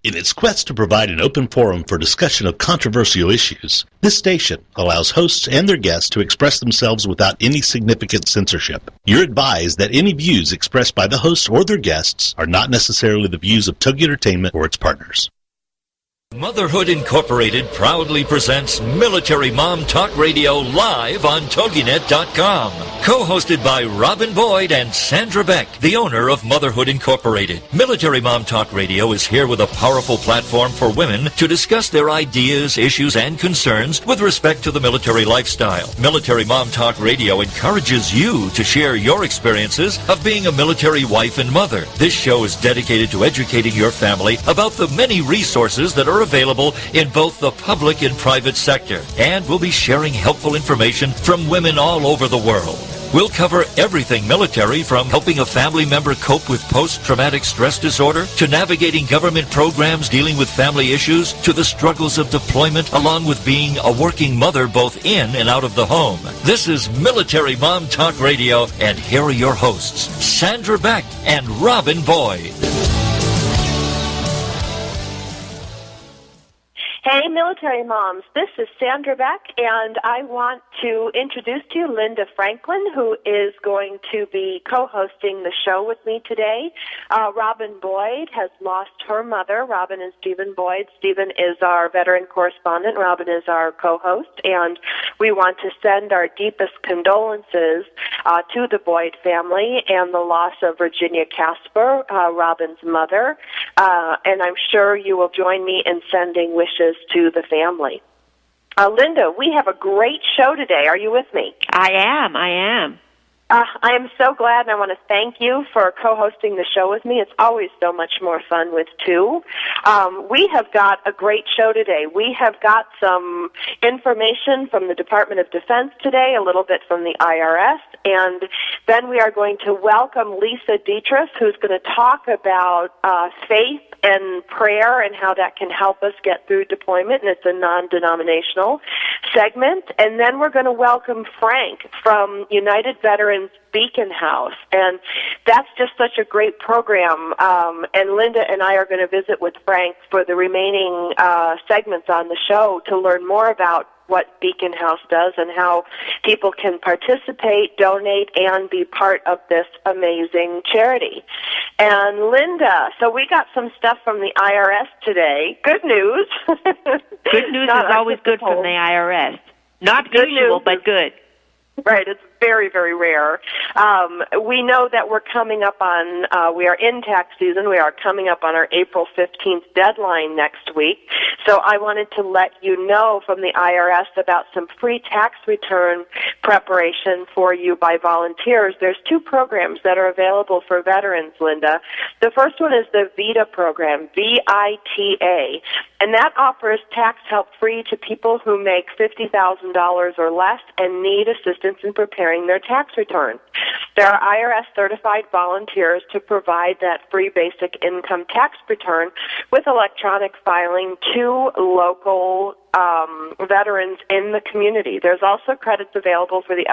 In its quest to provide an open forum for discussion of controversial issues, this station allows hosts and their guests to express themselves without any significant censorship. You're advised that any views expressed by the hosts or their guests are not necessarily the views of Togi Entertainment or its partners. Motherhood Incorporated proudly presents Military Mom Talk Radio live on TogiNet.com. Co-hosted by Robin Boyd and Sandra Beck, the owner of Motherhood Incorporated. Military Mom Talk Radio is here with a powerful platform for women to discuss their ideas, issues, and concerns with respect to the military lifestyle. Military Mom Talk Radio encourages you to share your experiences of being a military wife and mother. This show is dedicated to educating your family about the many resources that are available in both the public and private sector, and we'll be sharing helpful information from women all over the world. We'll cover everything military, from helping a family member cope with post-traumatic stress disorder, to navigating government programs dealing with family issues, to the struggles of deployment, along with being a working mother both in and out of the home. This is Military Mom Talk Radio, and here are your hosts, Sandra Beck and Robin Boyd. Hey, military moms, this is Sandra Beck, and I want to introduce to you Linda Franklin, who is going to be co-hosting the show with me today. Robin Boyd has lost her mother. Robin and Stephen Boyd. Stephen is our veteran correspondent. Robin is our co-host, and we want to send our deepest condolences to the Boyd family and the loss of Virginia Casper, Robin's mother, and I'm sure you will join me in sending wishes to the family. Linda, we have a great show today. Are you with me? I am. I am so glad, and I want to thank you for co-hosting the show with me. It's always so much more fun with two. We have got a great show today. We have got some information from the Department of Defense today, a little bit from the IRS, and then we are going to welcome Lisa Detres, who's going to talk about faith and prayer and how that can help us get through deployment, and it's a non-denominational segment. And then we're going to welcome Frank from United Veterans Beacon House, and that's just such a great program. And Linda and I are going to visit with Frank for the remaining segments on the show to learn more about what Beacon House does and how people can participate, donate, and be part of this amazing charity. And Linda, so we got some stuff from the IRS today. Good news. Good news is always good from the IRS. Not good usual, but good. Right, it's very, very rare. We know that we're coming up on, we are in tax season. We are coming up on our April 15th deadline next week. So I wanted to let you know from the IRS about some free tax return preparation for you by volunteers. There's two programs that are available for veterans, Linda. The first one is the VITA program, VITA, and that offers tax help free to people who make $50,000 or less and need assistance in preparing their tax returns. There are IRS-certified volunteers to provide that free basic income tax return with electronic filing to local veterans in the community. There's also credits available for the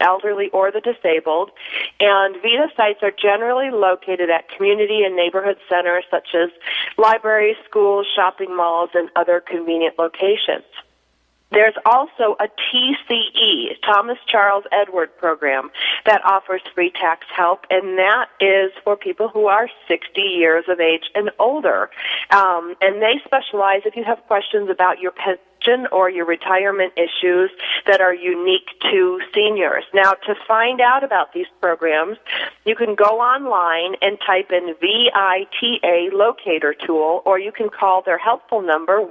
elderly or the disabled, and VITA sites are generally located at community and neighborhood centers such as libraries, schools, shopping malls, and other convenient locations. There's also a TCE, Thomas Charles Edward program, that offers free tax help, and that is for people who are 60 years of age and older. And they specialize, if you have questions about your pension or your retirement issues that are unique to seniors. Now, to find out about these programs, you can go online and type in VITA locator tool, or you can call their helpful number,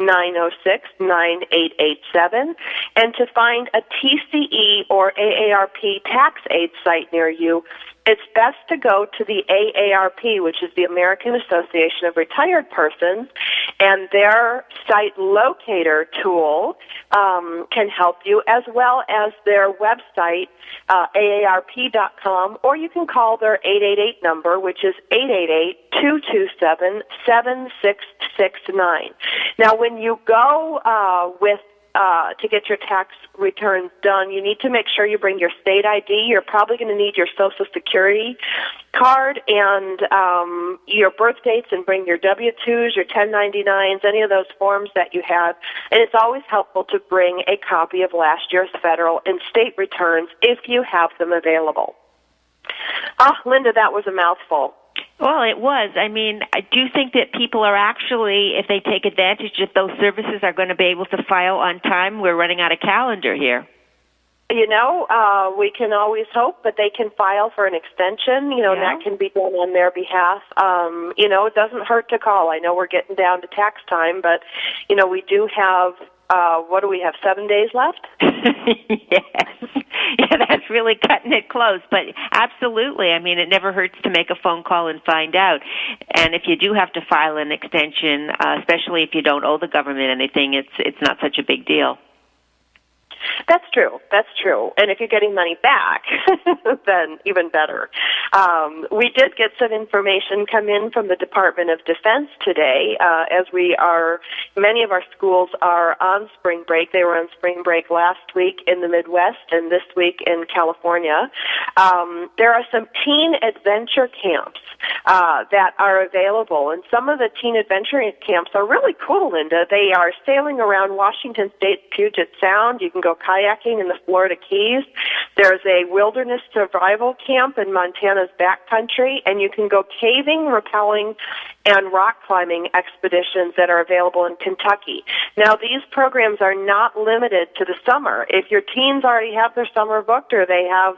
1-800-906-9887. And to find a TCE or AARP tax aid site near you, it's best to go to the AARP, which is the American Association of Retired Persons, and their site locator tool can help you, as well as their website, AARP.com, or you can call their 888 number, which is 888-227-7669. Now, when you go with to get your tax returns done, you need to make sure you bring your state ID. You're probably going to need your Social Security card and your birth dates, and bring your W-2s, your 1099s, any of those forms that you have. And it's always helpful to bring a copy of last year's federal and state returns if you have them available. Linda, that was a mouthful. Well, it was. I mean, I do think that people are actually, if they take advantage of those services, are going to be able to file on time. We're running out of calendar here. We can always hope, but they can file for an extension, and that can be done on their behalf. It doesn't hurt to call. I know we're getting down to tax time, but, we do have, 7 days left? Yes. Yeah, that's really cutting it close. But absolutely, I mean, it never hurts to make a phone call and find out. And if you do have to file an extension, especially if you don't owe the government anything, it's not such a big deal. That's true. And if you're getting money back, then even better. We did get some information come in from the Department of Defense today, as many of our schools are on spring break. They were on spring break last week in the Midwest and this week in California. There are some teen adventure camps that are available, and some of the teen adventure camps are really cool, Linda. They are sailing around Washington State, Puget Sound. You can go kayaking in the Florida Keys. There's a wilderness survival camp in Montana's backcountry, and you can go caving, rappelling, and rock climbing expeditions that are available in Kentucky. Now, these programs are not limited to the summer. If your teens already have their summer booked, or they have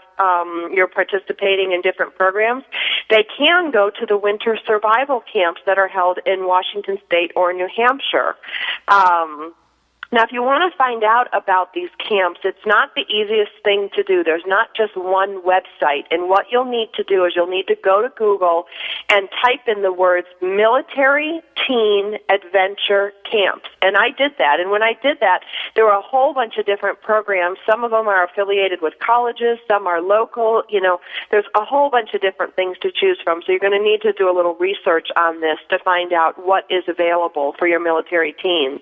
you're participating in different programs, they can go to the winter survival camps that are held in Washington State or New Hampshire. Now, if you want to find out about these camps, it's not the easiest thing to do. There's not just one website. And what you'll need to do is you'll need to go to Google and type in the words Military Teen Adventure Camps. And I did that. And when I did that, there were a whole bunch of different programs. Some of them are affiliated with colleges. Some are local. There's a whole bunch of different things to choose from. So you're going to need to do a little research on this to find out what is available for your military teens.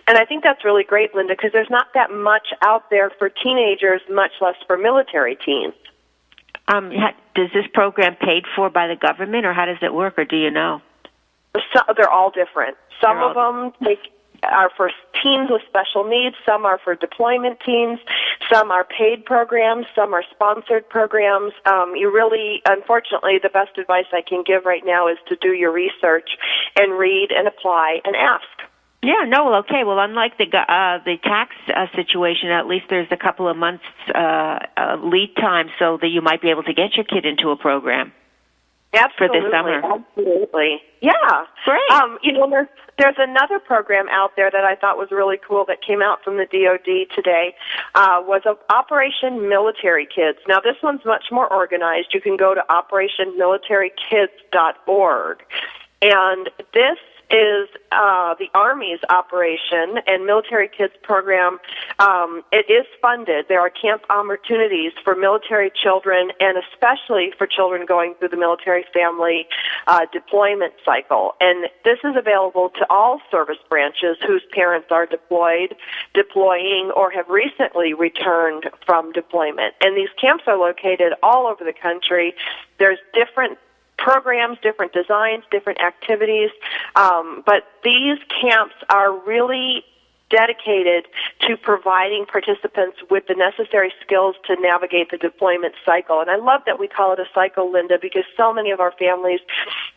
And I think that's really great, Linda, because there's not that much out there for teenagers, much less for military teens. Does this program paid for by the government, or how does it work, or do you know? So, they're all different. Some of them are for teens with special needs. Some are for deployment teens. Some are paid programs. Some are sponsored programs. Unfortunately, the best advice I can give right now is to do your research and read and apply and ask. Yeah, no, well, okay. Well, unlike the tax situation, at least there's a couple of months lead time so that you might be able to get your kid into a program. Absolutely. For this summer. Absolutely. Yeah. Great. There's another program out there that I thought was really cool that came out from the DOD today, was Operation Military Kids. Now, this one's much more organized. You can go to operationmilitarykids.org. And this is the Army's operation and Military Kids program. It is funded. There are camp opportunities for military children, and especially for children going through the military family deployment cycle. And this is available to all service branches whose parents are deploying, or have recently returned from deployment. And these camps are located all over the country. There's different programs, different designs, different activities, but these camps are really dedicated to providing participants with the necessary skills to navigate the deployment cycle. And I love that we call it a cycle, Linda, because so many of our families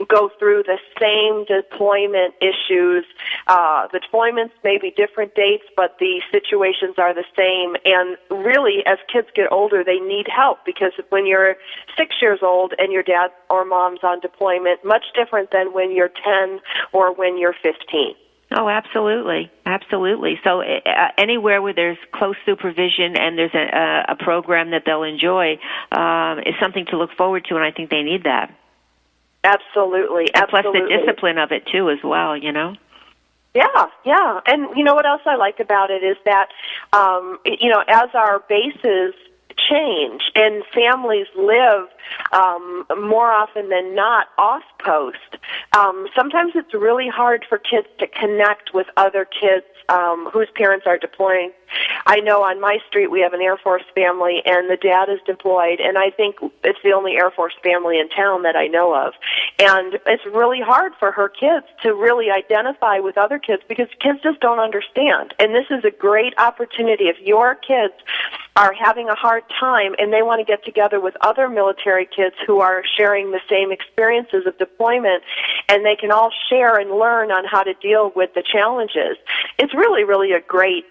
go through the same deployment issues. The deployments may be different dates, but the situations are the same. And really, as kids get older, they need help, because when you're 6 years old and your dad or mom's on deployment, much different than when you're 10 or when you're 15. Oh, absolutely. Absolutely. So anywhere where there's close supervision and there's a program that they'll enjoy is something to look forward to, and I think they need that. Absolutely. And plus the discipline of it, too, as well, Yeah. And you know what else I like about it is that, as our bases change, and families live more often than not off-post. Sometimes it's really hard for kids to connect with other kids whose parents are deploying. I know on my street we have an Air Force family, and the dad is deployed, and I think it's the only Air Force family in town that I know of. And it's really hard for her kids to really identify with other kids because kids just don't understand. And this is a great opportunity. If your kids are having a hard time and they want to get together with other military kids who are sharing the same experiences of deployment, and they can all share and learn on how to deal with the challenges, it's really, really a great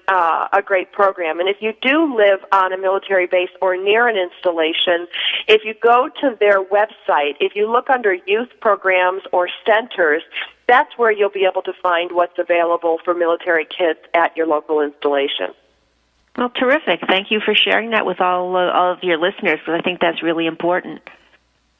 program. And if you do live on a military base or near an installation, if you go to their website, if you look under youth programs or centers, that's where you'll be able to find what's available for military kids at your local installation. Well, terrific. Thank you for sharing that with all of your listeners, because I think that's really important.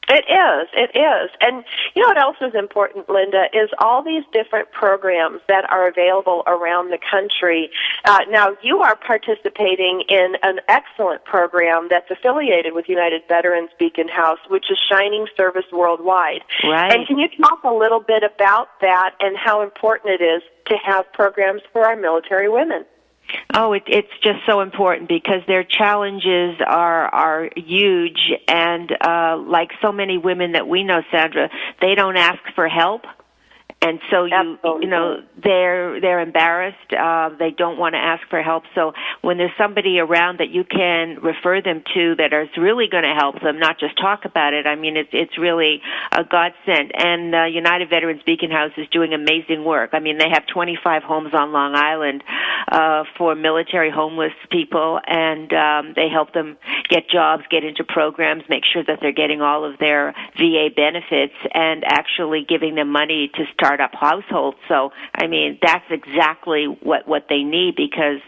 It is. And you know what else is important, Linda, is all these different programs that are available around the country. Now, you are participating in an excellent program that's affiliated with United Veterans Beacon House, which is Shining Service Worldwide. Right. And can you talk a little bit about that and how important it is to have programs for our military women? Oh, it's just so important because their challenges are huge, and like so many women that we know, Sandra, they don't ask for help. And so you know they're embarrassed. They don't want to ask for help. So when there's somebody around that you can refer them to that is really going to help them, not just talk about it, I mean it's really a godsend. And United Veterans Beacon House is doing amazing work. I mean they have 25 homes on Long Island for military homeless people, and they help them get jobs, get into programs, make sure that they're getting all of their VA benefits, and actually giving them money to start up households. So, I mean, that's exactly what they need because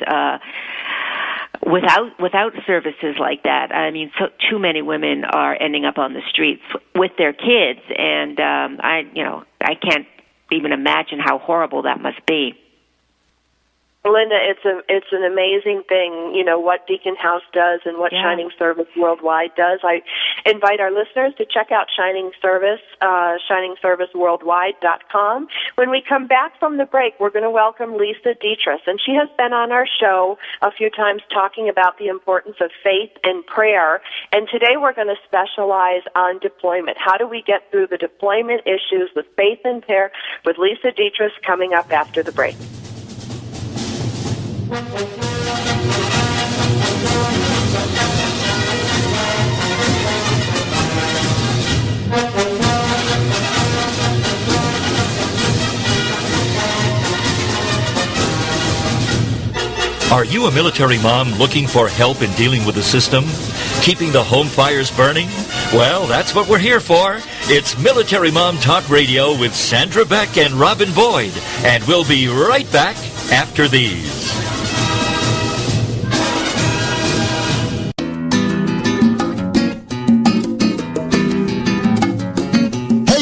without services like that, I mean, too many women are ending up on the streets with their kids, and I can't even imagine how horrible that must be. Linda, it's an amazing thing, you know, what Beacon House does and what Shining Service Worldwide does. I invite our listeners to check out Shining Service, ShiningServiceWorldwide.com. When we come back from the break, we're going to welcome Lisa Detres, and she has been on our show a few times talking about the importance of faith and prayer. And today we're going to specialize on deployment. How do we get through the deployment issues with faith and prayer with Lisa Detres coming up after the break. Are you a military mom looking for help in dealing with the system? Keeping the home fires burning? Well, that's what we're here for. It's Military Mom Talk Radio with Sandra Beck and Robin Boyd. And we'll be right back after these.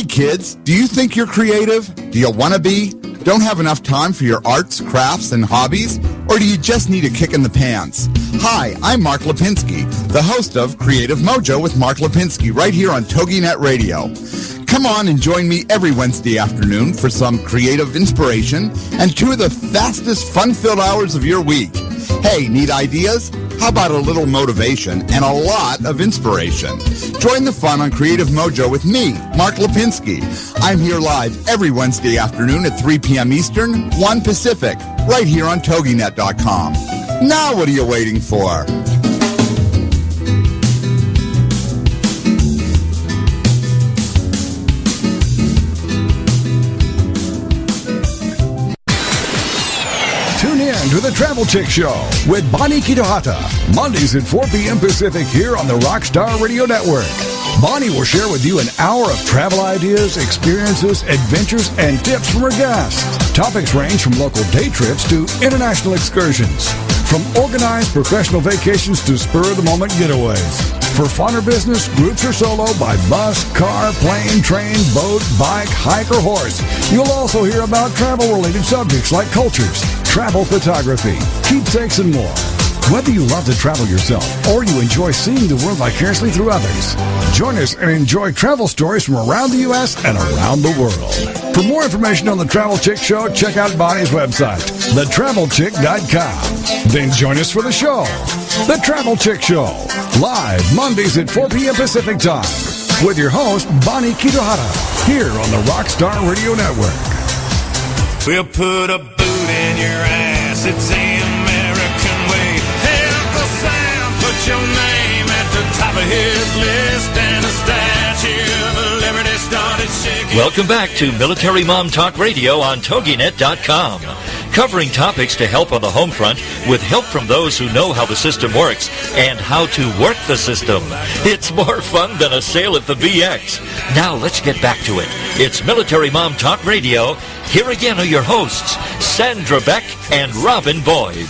Kids, do you think you're creative? Do you want to be? Don't have enough time for your arts, crafts, and hobbies? Or do you just need a kick in the pants? Hi, I'm Mark Lipinski, the host of Creative Mojo with Mark Lipinski, right here on TogiNet Radio. Come on and join me every Wednesday afternoon for some creative inspiration and two of the fastest, fun-filled hours of your week. Hey, need ideas? How about a little motivation and a lot of inspiration? Join the fun on Creative Mojo with me, Mark Lipinski. I'm here live every Wednesday afternoon at 3 p.m. Eastern, 1 Pacific, right here on TogiNet.com. Now what are you waiting for? Tune in to the Travel Chick Show with Bonnie Kitohata, Mondays at 4 p.m. Pacific here on the Rockstar Radio Network. Bonnie will share with you an hour of travel ideas, experiences, adventures, and tips from her guests. Topics range from local day trips to international excursions. From organized professional vacations to spur-of-the-moment getaways. For fun or business, groups or solo, by bus, car, plane, train, boat, bike, hike, or horse. You'll also hear about travel-related subjects like cultures, travel photography, keepsakes, and more. Whether you love to travel yourself or you enjoy seeing the world vicariously through others, join us and enjoy travel stories from around the U.S. and around the world. For more information on The Travel Chick Show, check out Bonnie's website, thetravelchick.com. Then join us for the show, The Travel Chick Show, live Mondays at 4 p.m. Pacific Time, with your host, Bonnie Kitohara, here on the Rockstar Radio Network. We'll put a boot in your ass, it's the American way. Hey, Uncle Sam, put your name at the top of his list, and the Statue of Liberty started shaking. Welcome back to Military Mom Talk Radio on TogiNet.com. Covering topics to help on the home front with help from those who know how the system works and how to work the system. It's more fun than a sail at the BX. Now let's get back to it. It's Military Mom Talk Radio. Here again are your hosts, Sandra Beck and Robin Boyd.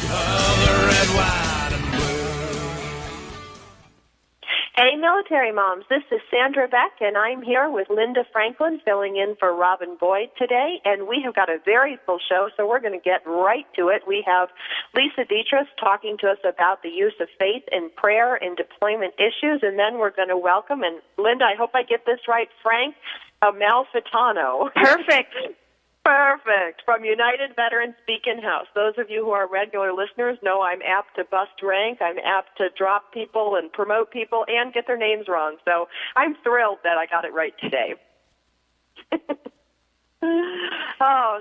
Hey, Military Moms, this is Sandra Beck, and I'm here with Linda Franklin filling in for Robin Boyd today, and we have got a very full show, so we're going to get right to it. We have Lisa Detres talking to us about the use of faith in prayer and deployment issues, and then we're going to welcome, and Linda, I hope I get this right, Frank Amalfitano. Perfect. Perfect. From United Veterans Beacon House. Those of you who are regular listeners know I'm apt to bust rank. I'm apt to drop people and promote people and get their names wrong. So I'm thrilled that I got it right today.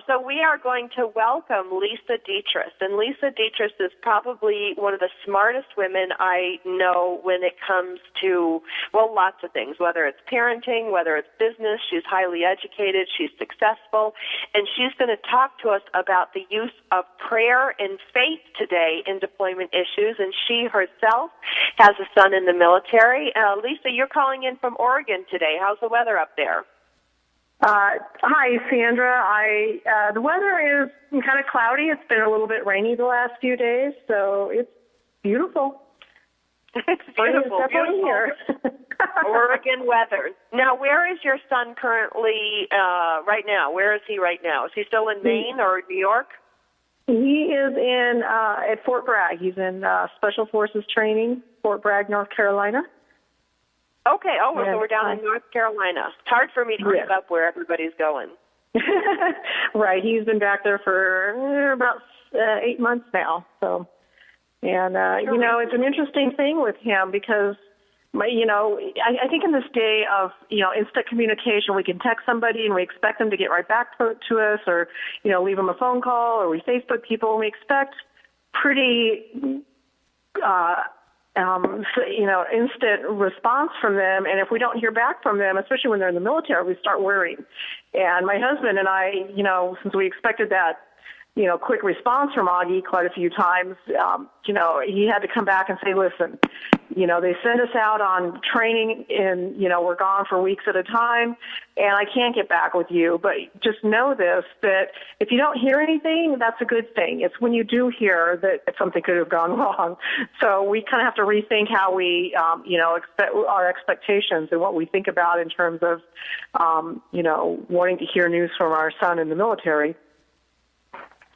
So we are going to welcome Lisa Detres. And Lisa Detres is probably one of the smartest women I know when it comes to, well, lots of things, whether it's parenting, whether it's business. She's highly educated. She's successful. And she's going to talk to us about the use of prayer and faith today in deployment issues. And she herself has a son in the military. Lisa, you're calling in from Oregon today. How's the weather up there? Hi, Sandra. The weather is kind of cloudy. It's been a little bit rainy the last few days, so it's beautiful. It's beautiful. Here. Oregon weather. Now, where is your son currently right now? Where is he right now? Is he still in Maine or New York? He is in at Fort Bragg. He's in Special Forces training, Fort Bragg, North Carolina. Okay, so we're down in North Carolina. It's hard for me to keep up where everybody's going. Right, he's been back there for about 8 months now. So, and it's an interesting thing with him because, I think in this day of instant communication, we can text somebody and we expect them to get right back to us, or leave them a phone call, or we Facebook people and we expect pretty. Instant response from them. And if we don't hear back from them, especially when they're in the military, we start worrying. And my husband and I, since we expected that, quick response from Augie quite a few times, he had to come back and say, listen, they send us out on training and, we're gone for weeks at a time and I can't get back with you. But just know this, that if you don't hear anything, that's a good thing. It's when you do hear that something could have gone wrong. So we kind of have to rethink how we, expect our expectations and what we think about in terms of, wanting to hear news from our son in the military.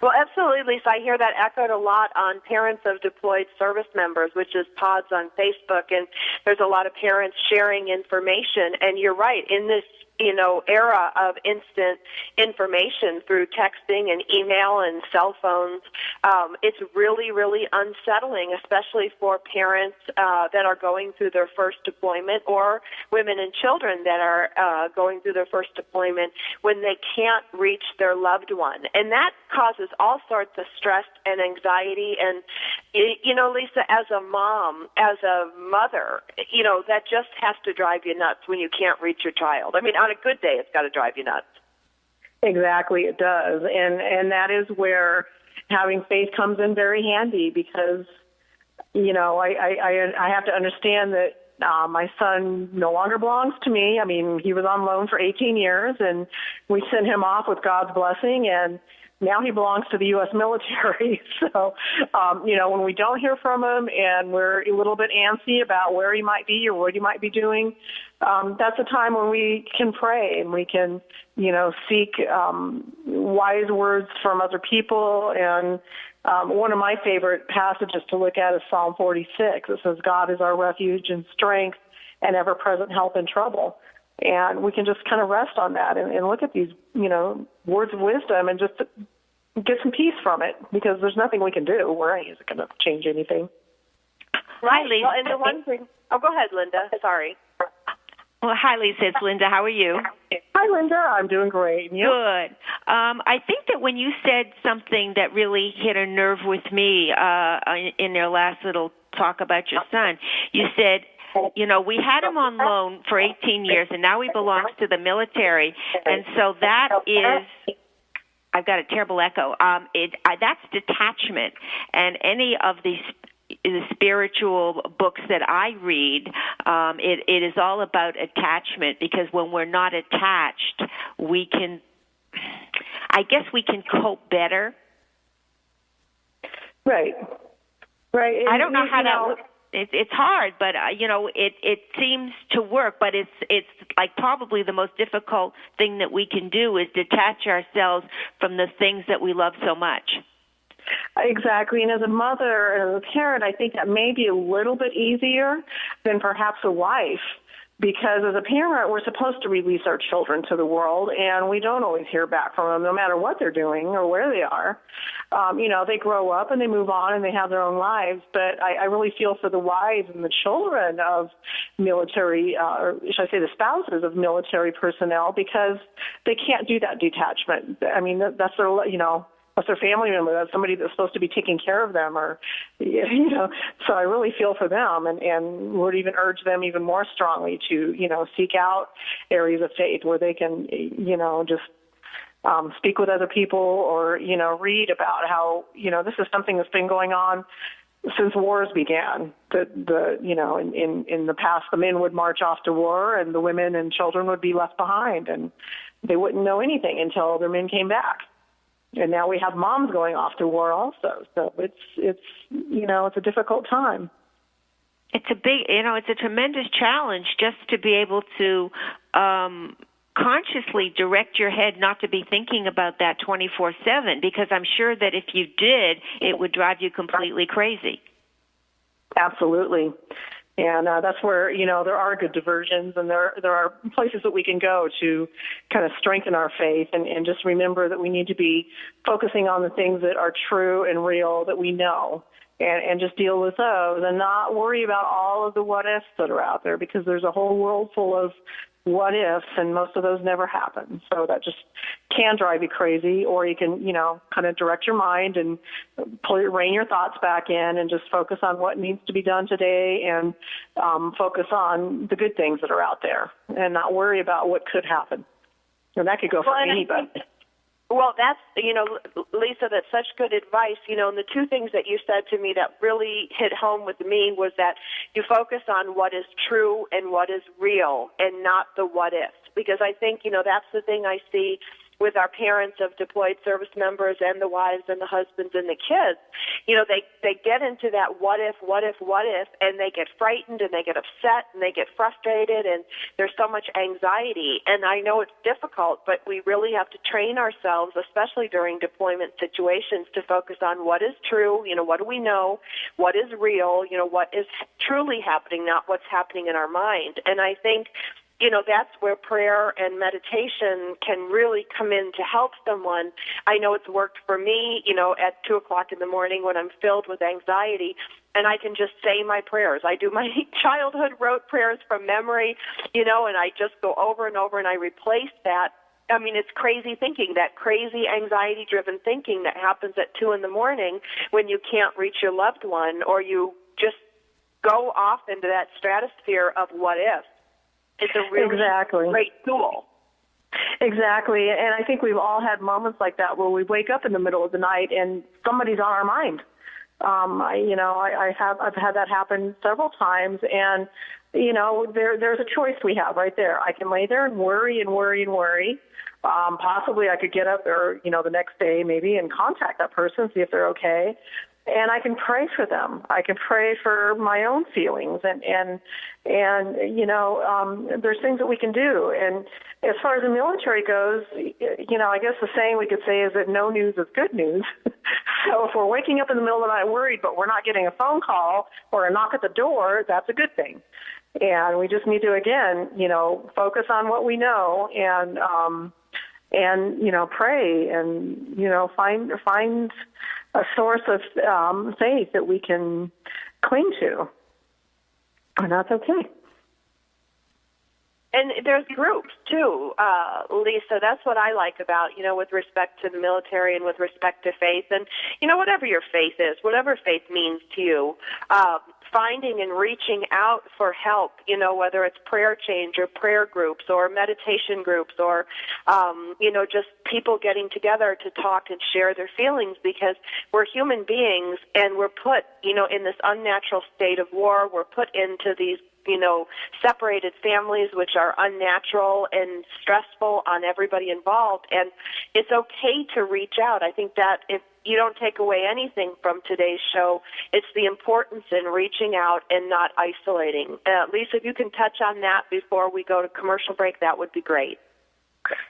Well, absolutely, Lisa. I hear that echoed a lot on Parents of Deployed Service Members, which is pods on Facebook, and there's a lot of parents sharing information. And you're right, in this era of instant information through texting and email and cell phones, it's really, really unsettling, especially for parents that are going through their first deployment, or women and children that are going through their first deployment when they can't reach their loved one. And that causes all sorts of stress and anxiety. And, Lisa, as a mom, as a mother, that just has to drive you nuts when you can't reach your child. I mean, on a good day, it's got to drive you nuts. Exactly, it does. And that is where having faith comes in very handy because, I have to understand that my son no longer belongs to me. I mean, he was on loan for 18 years, and we sent him off with God's blessing, and now he belongs to the U.S. military. So, when we don't hear from him and we're a little bit antsy about where he might be or what he might be doing, that's a time when we can pray and we can, seek wise words from other people. And one of my favorite passages to look at is Psalm 46. It says, God is our refuge and strength and ever-present help in trouble. And we can just kind of rest on that and look at these, words of wisdom and just get some peace from it, because there's nothing we can do. Worrying isn't going to change anything. Right. Well, and the one thing... Oh, go ahead, Linda. Sorry. Well, hi, Lisa. It's Linda. How are you? Hi, Linda. I'm doing great. And you? Good. I think that when you said something that really hit a nerve with me in their last little talk about your son, you said, we had him on loan for 18 years, and now he belongs to the military. And so that is, I've got a terrible echo. That's detachment. And any of the spiritual books that I read, it is all about attachment, because when we're not attached, we can cope better. Right. I don't know how that. It's hard, but it seems to work. But it's like probably the most difficult thing that we can do is detach ourselves from the things that we love so much. Exactly. And as a mother and as a parent, I think that may be a little bit easier than perhaps a wife, because as a parent, we're supposed to release our children to the world, and we don't always hear back from them, no matter what they're doing or where they are. They grow up and they move on and they have their own lives, but I really feel for the wives and the children of military, or should I say the spouses of military personnel, because they can't do that detachment. I mean, that's their, that's their family member. That's somebody that's supposed to be taking care of them, or, so I really feel for them and would even urge them even more strongly to, seek out areas of faith where they can, just speak with other people or, read about how, this is something that's been going on since wars began. In the past, the men would march off to war and the women and children would be left behind, and they wouldn't know anything until their men came back. And now we have moms going off to war also. So it's a difficult time. It's a big, it's a tremendous challenge just to be able to consciously direct your head not to be thinking about that 24/7, because I'm sure that if you did, it would drive you completely crazy. Absolutely. And that's where, there are good diversions, and there are places that we can go to kind of strengthen our faith and just remember that we need to be focusing on the things that are true and real that we know, and just deal with those and not worry about all of the what-ifs that are out there, because there's a whole world full of what-ifs, and most of those never happen. So that just can drive you crazy, or you can, kind of direct your mind and rein your thoughts back in and just focus on what needs to be done today, and focus on the good things that are out there and not worry about what could happen. And that could go for anybody. Well, that's, Lisa, that's such good advice. And the two things that you said to me that really hit home with me was that you focus on what is true and what is real and not the what ifs. Because I think, that's the thing I see with our parents of deployed service members and the wives and the husbands and the kids. They get into that what if, and they get frightened and they get upset and they get frustrated, and there's so much anxiety. And I know it's difficult, but we really have to train ourselves, especially during deployment situations, to focus on what is true, what do we know, what is real, what is truly happening, not what's happening in our mind. And I think that's where prayer and meditation can really come in to help someone. I know it's worked for me, at 2 o'clock in the morning when I'm filled with anxiety, and I can just say my prayers. I do my childhood rote prayers from memory, and I just go over and over and I replace that. I mean, it's crazy thinking, that crazy anxiety-driven thinking that happens at 2 in the morning when you can't reach your loved one, or you just go off into that stratosphere of what if. It's a really great tool. Exactly. And I think we've all had moments like that where we wake up in the middle of the night and somebody's on our mind. I've had that happen several times, and, there's a choice we have right there. I can lay there and worry, Possibly I could get up there, the next day maybe and contact that person, see if they're okay. And I can pray for them. I can pray for my own feelings, and there's things that we can do. And as far as the military goes, I guess the saying we could say is that no news is good news. So if we're waking up in the middle of the night worried, but we're not getting a phone call or a knock at the door, that's a good thing. And we just need to, again, focus on what we know and pray and, find a source of faith that we can cling to. And that's okay. And there's groups, too, Lisa. That's what I like about, with respect to the military and with respect to faith. And, whatever your faith is, whatever faith means to you, finding and reaching out for help, whether it's prayer change or prayer groups or meditation groups or, just people getting together to talk and share their feelings, because we're human beings and we're put, in this unnatural state of war. We're put into these separated families, which are unnatural and stressful on everybody involved. And it's okay to reach out. I think that if you don't take away anything from today's show, it's the importance in reaching out and not isolating. Lisa, if you can touch on that before we go to commercial break, that would be great.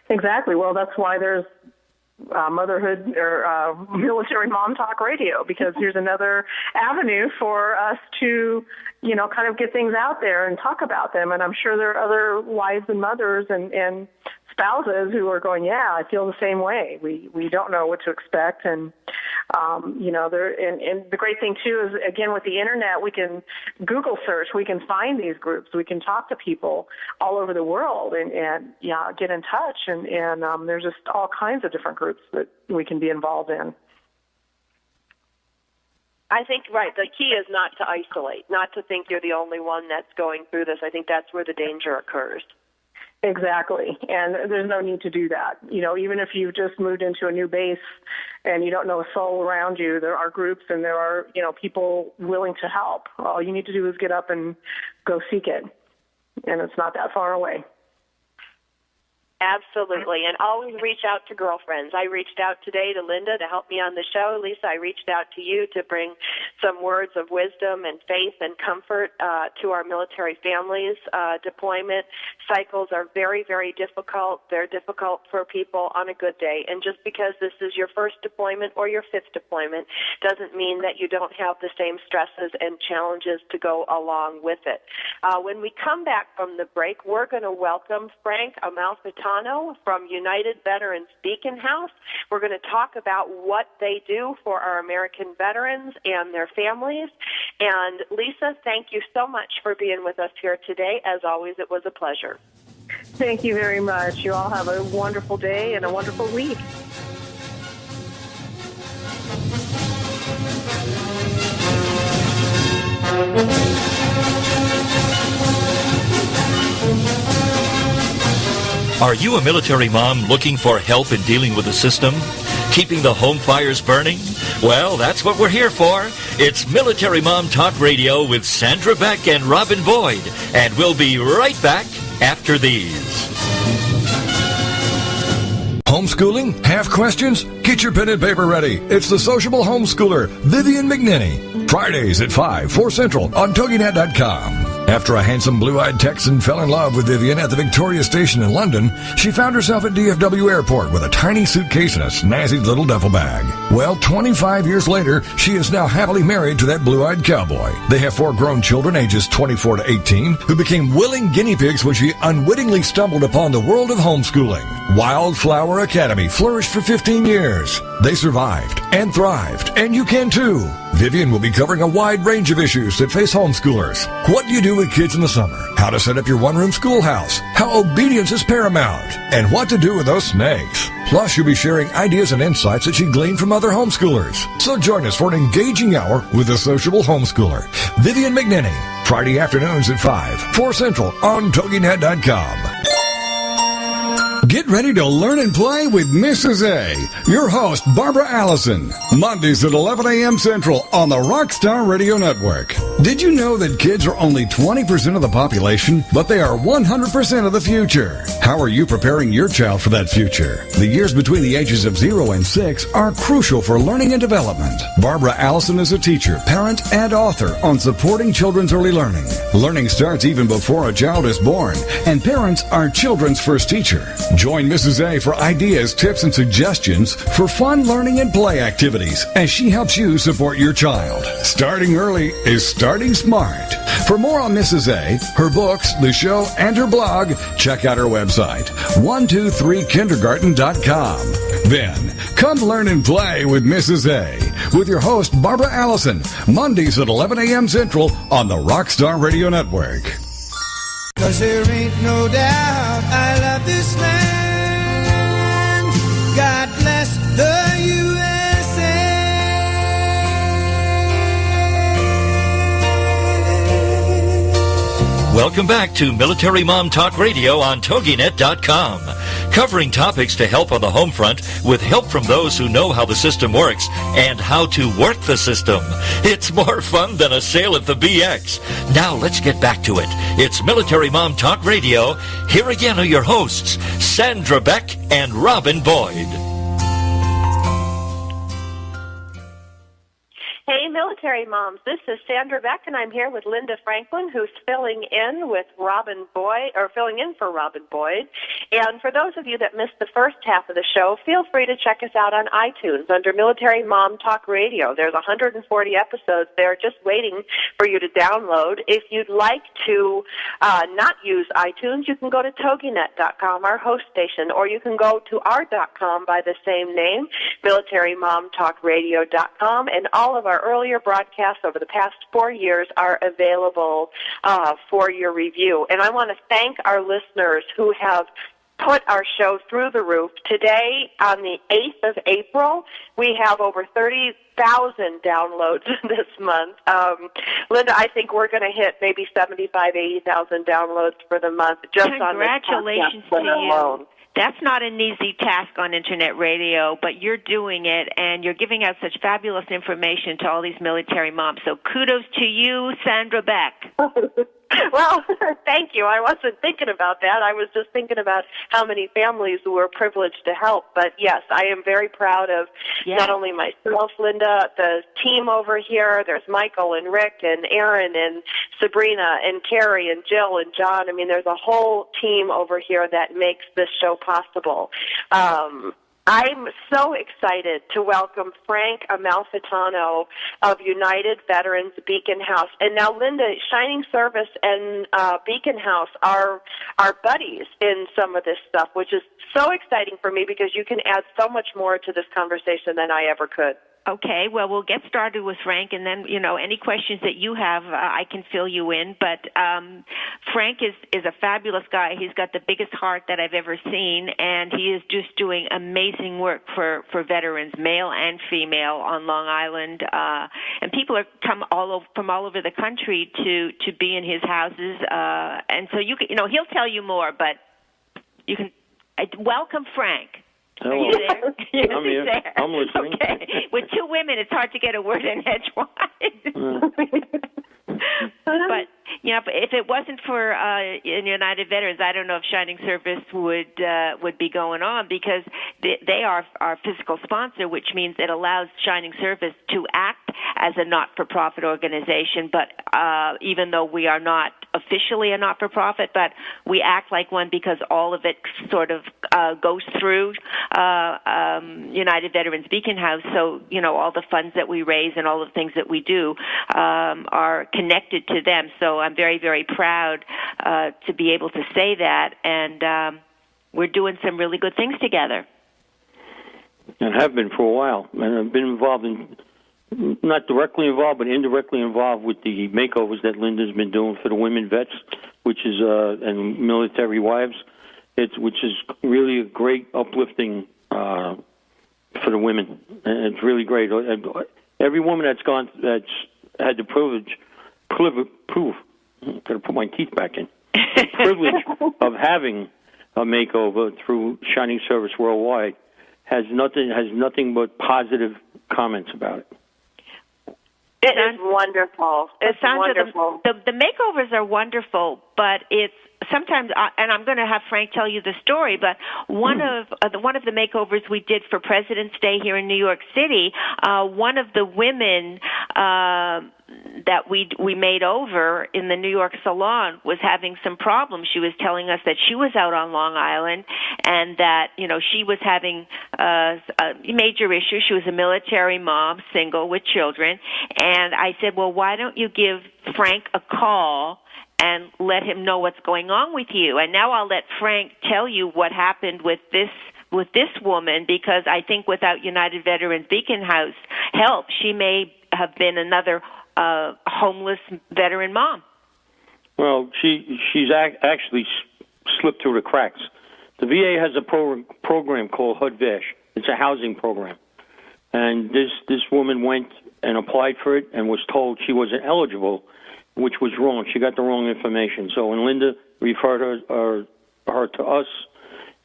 Exactly. Well, that's why there's motherhood or military mom talk radio, because here's another avenue for us to, kind of get things out there and talk about them. And I'm sure there are other wives and mothers and spouses who are going, yeah, I feel the same way. We don't know what to expect. And, and the great thing too is, again, with the internet, we can Google search, we can find these groups, we can talk to people all over the world and get in touch. And there's just all kinds of different groups that we can be involved in. I think, right, the key is not to isolate, not to think you're the only one that's going through this. I think that's where the danger occurs. Exactly. And there's no need to do that. Even if you've just moved into a new base and you don't know a soul around you, there are groups and there are, people willing to help. All you need to do is get up and go seek it. And it's not that far away. Absolutely, and always reach out to girlfriends. I reached out today to Linda to help me on the show. Lisa, I reached out to you to bring some words of wisdom and faith and comfort to our military families. Deployment cycles are very, very difficult. They're difficult for people on a good day, and just because this is your first deployment or your fifth deployment doesn't mean that you don't have the same stresses and challenges to go along with it. When we come back from the break, we're going to welcome Frank Amalfitano from United Veterans Beacon House. We're going to talk about what they do for our American veterans and their families. And Lisa, thank you so much for being with us here today. As always, it was a pleasure. Thank you very much. You all have a wonderful day and a wonderful week. Are you a military mom looking for help in dealing with the system? Keeping the home fires burning? Well, that's what we're here for. It's Military Mom Talk Radio with Sandra Beck and Robin Boyd. And we'll be right back after these. Homeschooling? Have questions? Get your pen and paper ready. It's the sociable homeschooler, Vivian McNinney. Fridays at 5, 4 Central on TogiNet.com. After a handsome blue-eyed Texan fell in love with Vivian at the Victoria Station in London, she found herself at DFW Airport with a tiny suitcase and a snazzy little duffel bag. Well, 25 years later, she is now happily married to that blue-eyed cowboy. They have 4 grown children ages 24 to 18 who became willing guinea pigs when she unwittingly stumbled upon the world of homeschooling. Wildflower Academy flourished for 15 years. They survived and thrived, and you can too. Vivian will be covering a wide range of issues that face homeschoolers. What do you do with kids in the summer? How to set up your one-room schoolhouse? How obedience is paramount? And what to do with those snakes? Plus, you'll be sharing ideas and insights that she gleaned from other homeschoolers. So join us for an engaging hour with the sociable homeschooler, Vivian McNinney. Friday afternoons at 5, 4 Central on TogiNet.com. Get ready to learn and play with Mrs. A, your host, Barbara Allison. Mondays at 11 a.m. Central on the Rockstar Radio Network. Did you know that kids are only 20% of the population, but they are 100% of the future? How are you preparing your child for that future? The years between the ages of 0 and 6 are crucial for learning and development. Barbara Allison is a teacher, parent, and author on supporting children's early learning. Learning starts even before a child is born, and parents are children's first teacher. Join Mrs. A for ideas, tips, and suggestions for fun learning and play activities as she helps you support your child. Starting early is starting smart. For more on Mrs. A, her books, the show, and her blog, check out her website, 123kindergarten.com. Then, come learn and play with Mrs. A with your host, Barbara Allison, Mondays at 11 a.m. Central on the Rockstar Radio Network. 'Cause there ain't no doubt I love this land. God bless the USA. Welcome back to Military Mom Talk Radio on TogiNet.com. Covering topics to help on the home front with help from those who know how the system works and how to work the system. It's more fun than a sail at the BX. Now let's get back to it. It's Military Mom Talk Radio. Here again are your hosts, Sandra Beck and Robin Boyd. Hey, military moms. This is Sandra Beck, and I'm here with Linda Franklin, who's filling in for Robin Boyd. And for those of you that missed the first half of the show, feel free to check us out on iTunes under Military Mom Talk Radio. There's 140 episodes there just waiting for you to download. If you'd like to not use iTunes, you can go to TogiNet.com, our host station, or you can go to our.com by the same name, MilitaryMomTalkRadio.com, and all of our earlier broadcasts over the past 4 years are available for your review. And I want to thank our listeners who have put our show through the roof. Today, on the 8th of April, we have over 30,000 downloads this month. Linda, I think we're going to hit maybe 75,000, 80,000 downloads for the month just on this podcast Congratulations to you. alone. That's not an easy task on Internet radio, but you're doing it, and you're giving out such fabulous information to all these military moms. So kudos to you, Sandra Beck. Well, thank you. I wasn't thinking about that. I was just thinking about how many families were privileged to help. But, yes, I am very proud of not only myself, Linda, the team over here. There's Michael and Rick and Aaron and Sabrina and Carrie and Jill and John. I mean, there's a whole team over here that makes this show possible. I'm so excited to welcome Frank Amalfitano of United Veterans Beacon House. And now, Linda, Shining Service and Beacon House are buddies in some of this stuff, which is so exciting for me because you can add so much more to this conversation than I ever could. Okay, well, we'll get started with Frank, and then, any questions that you have, I can fill you in. But Frank is a fabulous guy. He's got the biggest heart that I've ever seen, and he is just doing amazing work for veterans, male and female, on Long Island. And people are come from all over the country to be in his houses. And so he'll tell you more, but you can welcome Frank. Hello. Are you there? I'm here. There. I'm listening. Okay. With two women, it's hard to get a word in edgewise. But if it wasn't for United Veterans, I don't know if Shining Service would be going on, because they are our physical sponsor, which means it allows Shining Service to act as a not-for-profit organization. But even though we are not officially a not-for-profit, but we act like one because all of it sort of goes through United Veterans Beacon House. So, all the funds that we raise and all the things that we do are connected to them. So I'm very, very proud to be able to say that, and we're doing some really good things together. And have been for a while. And I've been involved not directly involved, but indirectly involved with the makeovers that Linda's been doing for the women vets, which is and military wives, which is really a great uplifting for the women. And it's really great. Every woman that's had the privilege, got to put my teeth back in, the privilege of having a makeover through Shining Service Worldwide has nothing but positive comments about it. It is wonderful. It's Sandra, wonderful. The makeovers are wonderful, but it's sometimes, and I'm going to have Frank tell you the story, but one of the makeovers we did for President's Day here in New York City, one of the women that we made over in the New York salon was having some problems. She was telling us that she was out on Long Island and that, she was having major issues. She was a military mom, single with children. And I said, well, why don't you give Frank a call and let him know what's going on with you? And now I'll let Frank tell you what happened with this woman, because I think without United Veterans Beacon House help, she may have been another homeless veteran mom. Well, she's actually slipped through the cracks. The VA has a program called HUD-VASH. It's a housing program. And this woman went and applied for it and was told she wasn't eligible, which was wrong. She got the wrong information. So when Linda referred her to us,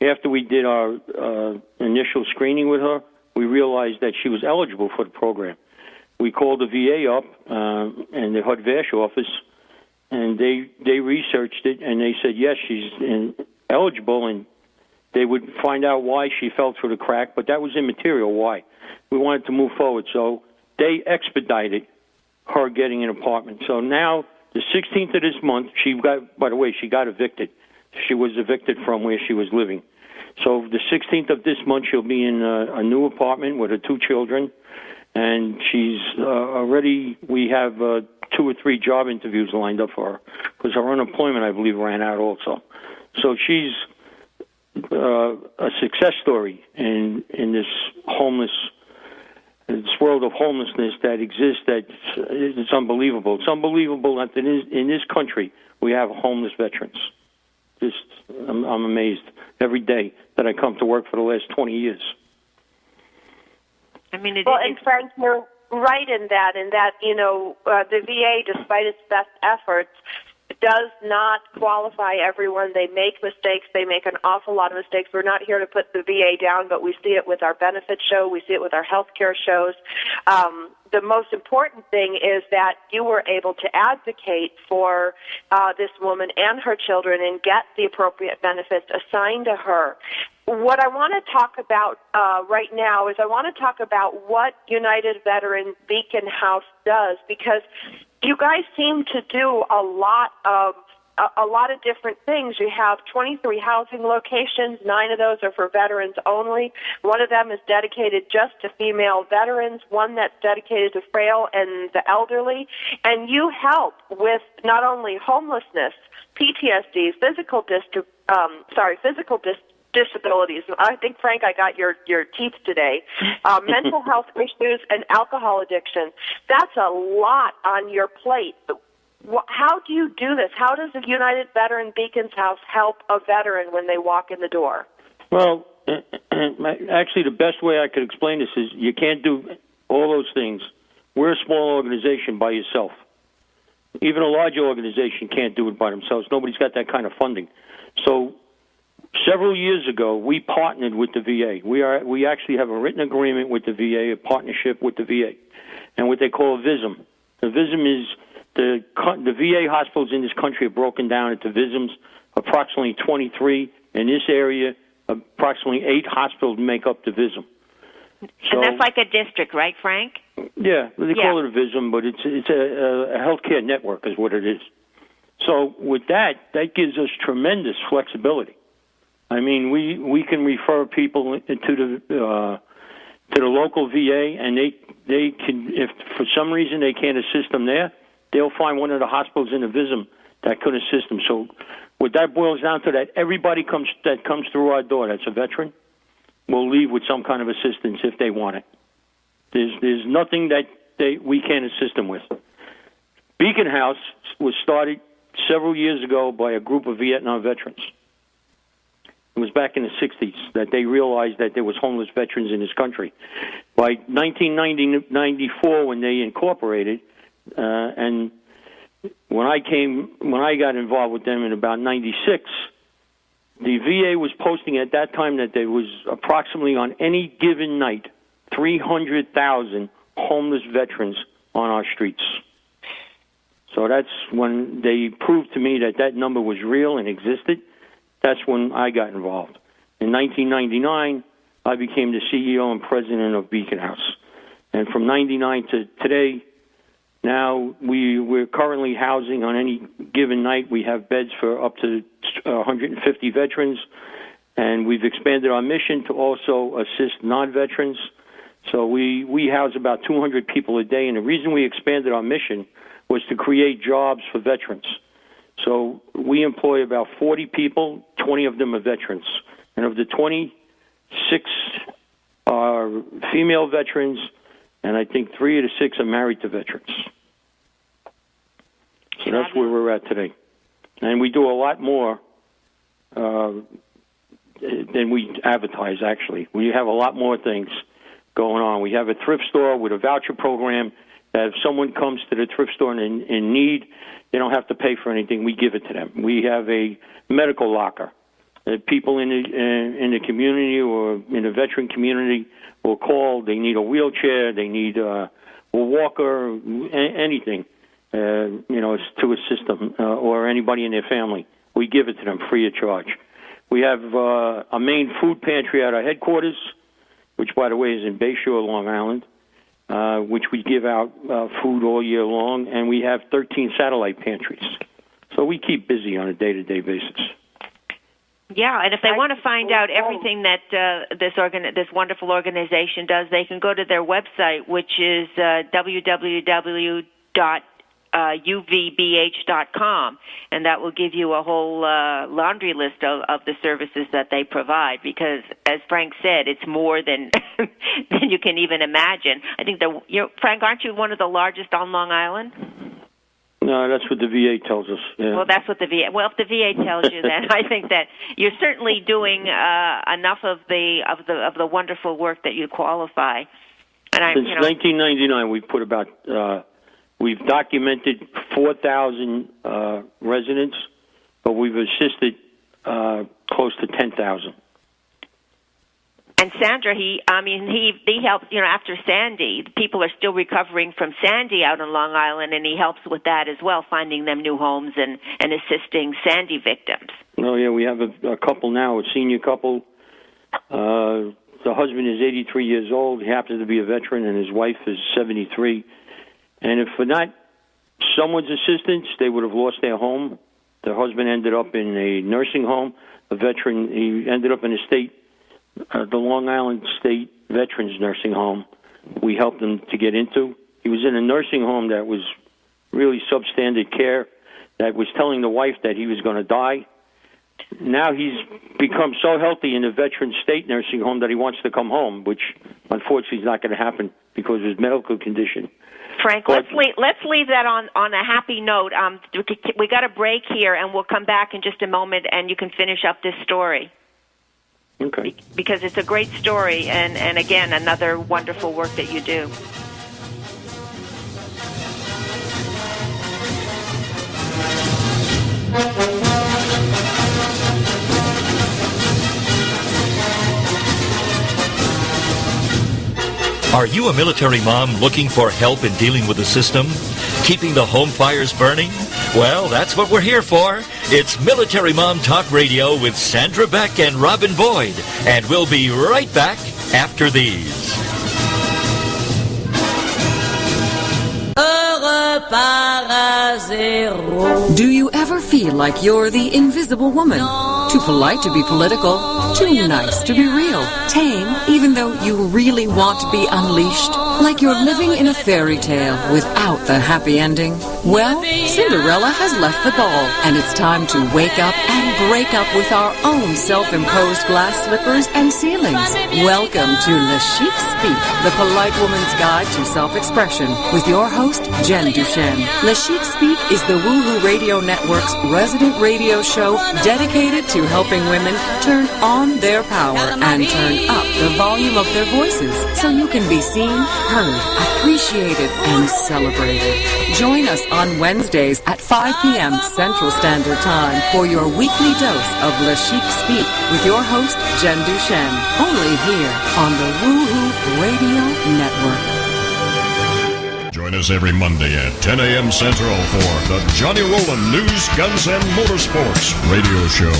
after we did our initial screening with her, we realized that she was eligible for the program. We called the VA up and the HUD-VASH office, and they researched it, and they said, yes, she's eligible, and they would find out why she fell through the crack, but that was immaterial, why. We wanted to move forward, so they expedited her getting an apartment. So now, the 16th of this month, she got evicted. She was evicted from where she was living. So the 16th of this month, she'll be in a new apartment with her 2 children, and she's we have 2 or 3 job interviews lined up for her, because her unemployment, I believe, ran out also. So she's a success story in this world of homelessness that exists. It's unbelievable. It's unbelievable that in this country we have homeless veterans. I'm amazed every day that I come to work for the last 20 years. I mean, and Frank, you're right in that the VA, despite its best efforts, does not qualify everyone. They make mistakes. They make an awful lot of mistakes. We're not here to put the VA down, but we see it with our benefit show. We see it with our health care shows. The most important thing is that you were able to advocate for this woman and her children and get the appropriate benefits assigned to her. What I want to talk about right now is I want to talk about what United Veterans Beacon House does, because you guys seem to do a lot of different things. You have 23 housing locations. 9 of those are for veterans only. One of them is dedicated just to female veterans. One that's dedicated to frail and the elderly. And you help with not only homelessness, PTSD, physical disabilities. I think, Frank, I got your teeth today. Mental health issues and alcohol addiction. That's a lot on your plate. How do you do this? How does the United Veteran Beacons House help a veteran when they walk in the door? Well, actually, the best way I could explain this is you can't do all those things. We're a small organization by yourself. Even a larger organization can't do it by themselves. Nobody's got that kind of funding. So several years ago, we partnered with the VA. We actually have a written agreement with the VA, a partnership with the VA, and what they call a VISM. The VISM is the VA hospitals in this country are broken down into VISMs, approximately 23. In this area, approximately 8 hospitals make up the VISM. So, and that's like a district, right, Frank? Yeah, they call it a VISM, but it's a healthcare network is what it is. So with that gives us tremendous flexibility. I mean, we can refer people to the local VA, and they can, if for some reason they can't assist them there, they'll find one of the hospitals in the VISM that could assist them. So what that boils down to, that everybody that comes through our door that's a veteran will leave with some kind of assistance if they want it. There's nothing that we can't assist them with. Beacon House was started several years ago by a group of Vietnam veterans. It was back in the 60s that they realized that there was homeless veterans in this country. By 1994, when they incorporated, and when I got involved with them in about 96, the VA was posting at that time that there was approximately on any given night 300,000 homeless veterans on our streets. So that's when they proved to me that that number was real and existed. That's when I got involved. In 1999, I became the CEO and president of Beacon House. And from 99 to today, now we're currently housing on any given night. We have beds for up to 150 veterans. And we've expanded our mission to also assist non-veterans. So we house about 200 people a day. And the reason we expanded our mission was to create jobs for veterans. So we employ about 40 people, 20 of them are veterans. And of the 26 are female veterans, and I think 3 of the 6 are married to veterans. So that's where we're at today. And we do a lot more than we advertise, actually. We have a lot more things going on. We have a thrift store with a voucher program that if someone comes to the thrift store in need, they don't have to pay for anything. We give it to them. We have a medical locker. People in the community or in the veteran community will call. They need a wheelchair. They need a walker, anything, to assist them or anybody in their family. We give it to them free of charge. We have a main food pantry at our headquarters, which, by the way, is in Bayshore, Long Island, which we give out food all year long, and we have 13 satellite pantries. So we keep busy on a day-to-day basis. Yeah, and if they want to find out everything that this wonderful organization does, they can go to their website, which is www.uvbh.com, and that will give you a whole laundry list of the services that they provide, because, as Frank said, it's more than than you can even imagine. I think Frank, aren't you one of the largest on Long Island? No, that's what the VA tells us. Yeah. Well, that's what the VA. Well, if the VA tells you that, I think that you're certainly doing enough of the wonderful work that you qualify. And Since 1999, we've put about we've documented 4,000 residents, but we've assisted close to 10,000. And Sandra, he helps, after Sandy, people are still recovering from Sandy out on Long Island, and he helps with that as well, finding them new homes and assisting Sandy victims. Oh, yeah, we have a couple now, a senior couple. The husband is 83 years old. He happens to be a veteran, and his wife is 73. And if for not someone's assistance, they would have lost their home. Their husband ended up in a nursing home, a veteran. He ended up in a the Long Island State Veterans Nursing Home. We helped him to get into. He was in a nursing home that was really substandard care, that was telling the wife that he was going to die. Now he's become so healthy in the Veterans State Nursing Home that he wants to come home, which unfortunately is not going to happen because of his medical condition. Frank, let's leave that on a happy note. We got a break here, and we'll come back in just a moment, and you can finish up this story. Okay. Because it's a great story, and again, another wonderful work that you do. Are you a military mom looking for help in dealing with the system? Keeping the home fires burning? Well, that's what we're here for. It's Military Mom Talk Radio with Sandra Beck and Robin Boyd. And we'll be right back after these. Do you ever feel like you're the invisible woman? Too polite to be political, too nice to be real, tame even though you really want to be unleashed? Like you're living in a fairy tale without the happy ending? Well, Cinderella has left the ball, and it's time to wake up and break up with our own self-imposed glass slippers and ceilings. Welcome to Le Chic Speak, the polite woman's guide to self-expression, with your host, Jen Duchenne. Le Chic Speak is the Woohoo Radio Network's resident radio show dedicated to helping women turn on their power and turn up the volume of their voices so you can be seen, heard, appreciated, and celebrated. Join us on Wednesdays at 5 p.m. Central Standard Time for your weekly dose of Le Chic Speak with your host, Jen Duchenne, only here on the Woohoo Radio Network. Join us every Monday at 10 a.m. Central for the Johnny Rowland News, Guns, and Motorsports radio show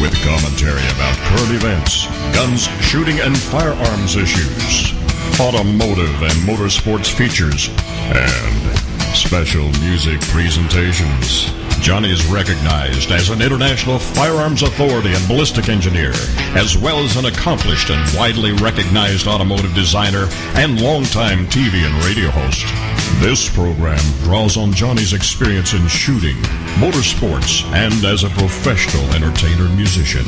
with commentary about current events, guns, shooting, and firearms issues, automotive and motorsports features, and special music presentations. Johnny is recognized as an international firearms authority and ballistic engineer, as well as an accomplished and widely recognized automotive designer and longtime TV and radio host. This program draws on Johnny's experience in shooting, motorsports, and as a professional entertainer and musician.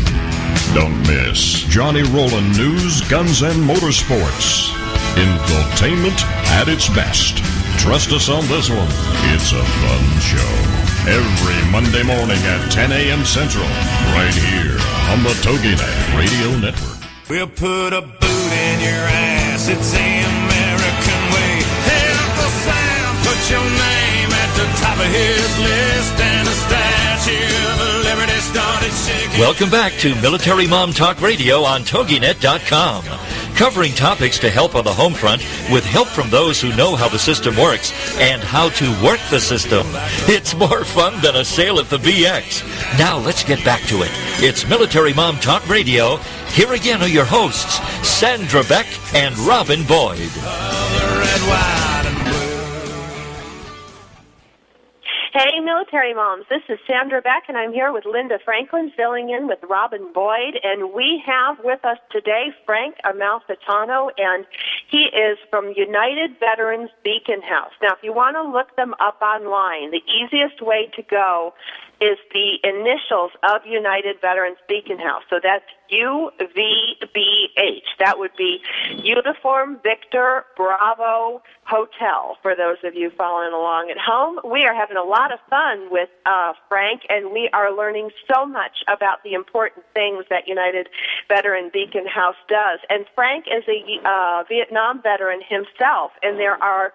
Don't miss Johnny Rowland News, Guns, and Motorsports. Infotainment at its best. Trust us on this one. It's a fun show. Every Monday morning at 10 a.m. Central, right here on the TogiNet Radio Network. We'll put a boot in your ass. It's the American way. Hey, Uncle Sam, put your name at the top of his list, and the Statue of Liberty started shaking. Welcome back to Military Mom Talk Radio on TogiNet.com. Covering topics to help on the home front with help from those who know how the system works and how to work the system. It's more fun than a sale at the BX. Now let's get back to it. It's Military Mom Talk Radio. Here again are your hosts, Sandra Beck and Robin Boyd. Red, white, and blue. Hey, military moms, this is Sandra Beck, and I'm here with Linda Franklin, filling in with Robin Boyd, and we have with us today Frank Amalfitano, and he is from United Veterans Beacon House. Now, if you want to look them up online, the easiest way to go is the initials of United Veterans Beacon House. So that's UVBH. That would be Uniform Victor Bravo Hotel, for those of you following along at home. We are having a lot of fun with Frank, and we are learning so much about the important things that United Veteran Beacon House does. And Frank is a Vietnam veteran himself, and there are